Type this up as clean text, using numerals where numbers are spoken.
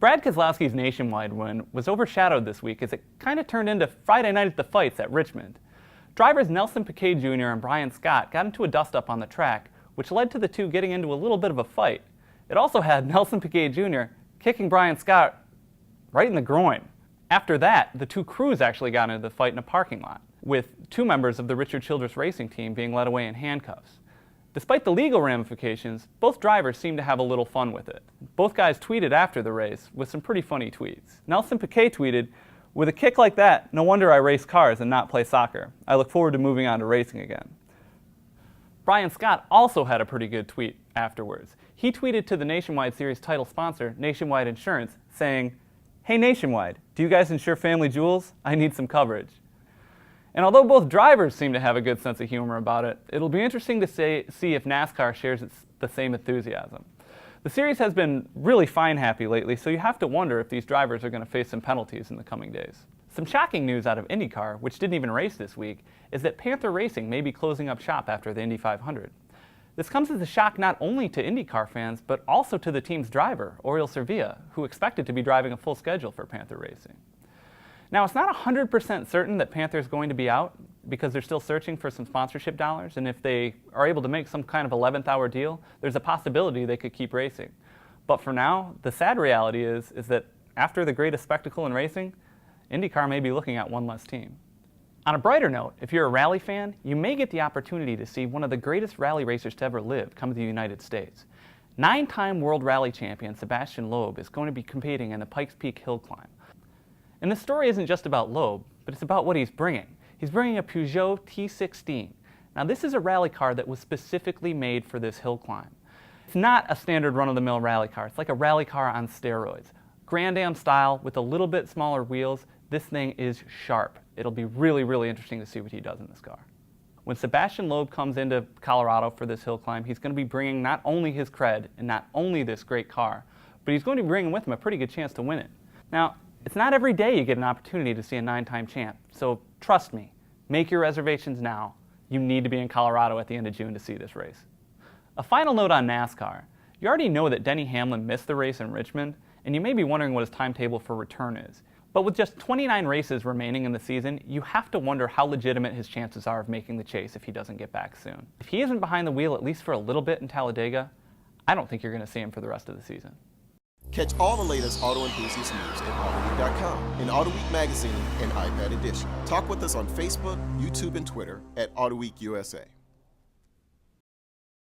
Brad Keselowski's nationwide win was overshadowed this week as it kind of turned into Friday night at the fights at Richmond. Drivers Nelson Piquet Jr. and Brian Scott got into a dust-up on the track, which led to the two getting into a little bit of a fight. It also had Nelson Piquet Jr. kicking Brian Scott right in the groin. After that, the two crews actually got into the fight in a parking lot, with two members of the Richard Childress racing team being led away in handcuffs. Despite the legal ramifications, both drivers seemed to have a little fun with it. Both guys tweeted after the race with some pretty funny tweets. Nelson Piquet tweeted, "With a kick like that, no wonder I race cars and not play soccer. I look forward to moving on to racing again." Brian Scott also had a pretty good tweet afterwards. He tweeted to the Nationwide Series title sponsor, Nationwide Insurance, saying, "Hey Nationwide, do you guys insure family jewels? I need some coverage." And although both drivers seem to have a good sense of humor about it, it'll be interesting to see if NASCAR shares the same enthusiasm. The series has been really fine-happy lately, so you have to wonder if these drivers are going to face some penalties in the coming days. Some shocking news out of IndyCar, which didn't even race this week, is that Panther Racing may be closing up shop after the Indy 500. This comes as a shock not only to IndyCar fans, but also to the team's driver, Servia, who expected to be driving a full schedule for Panther Racing. Now, it's not 100% certain that Panther's going to be out because they're still searching for some sponsorship dollars, and if they are able to make some kind of 11th hour deal, there's a possibility they could keep racing. But for now, the sad reality is that after the greatest spectacle in racing, IndyCar may be looking at one less team. On a brighter note, if you're a rally fan, you may get the opportunity to see one of the greatest rally racers to ever live come to the United States. 9-time World Rally Champion Sebastian Loeb is going to be competing in the Pikes Peak Hill Climb. And this story isn't just about Loeb, but it's about what he's bringing. He's bringing a Peugeot T16. Now this is a rally car that was specifically made for this hill climb. It's not a standard run-of-the-mill rally car. It's like a rally car on steroids. Grand Am style with a little bit smaller wheels. This thing is sharp. It'll be really, really interesting to see what he does in this car. When Sebastian Loeb comes into Colorado for this hill climb, he's going to be bringing not only his cred and not only this great car, but he's going to be bringing with him a pretty good chance to win it. Now, it's not every day you get an opportunity to see a 9-time champ, so trust me, make your reservations now. You need to be in Colorado at the end of June to see this race. A final note on NASCAR. You already know that Denny Hamlin missed the race in Richmond, and you may be wondering what his timetable for return is. But with just 29 races remaining in the season, you have to wonder how legitimate his chances are of making the chase if he doesn't get back soon. If he isn't behind the wheel at least for a little bit in Talladega, I don't think you're going to see him for the rest of the season. Catch all the latest auto enthusiast news at AutoWeek.com, in AutoWeek Magazine and iPad Edition. Talk with us on Facebook, YouTube, and Twitter at AutoWeek USA.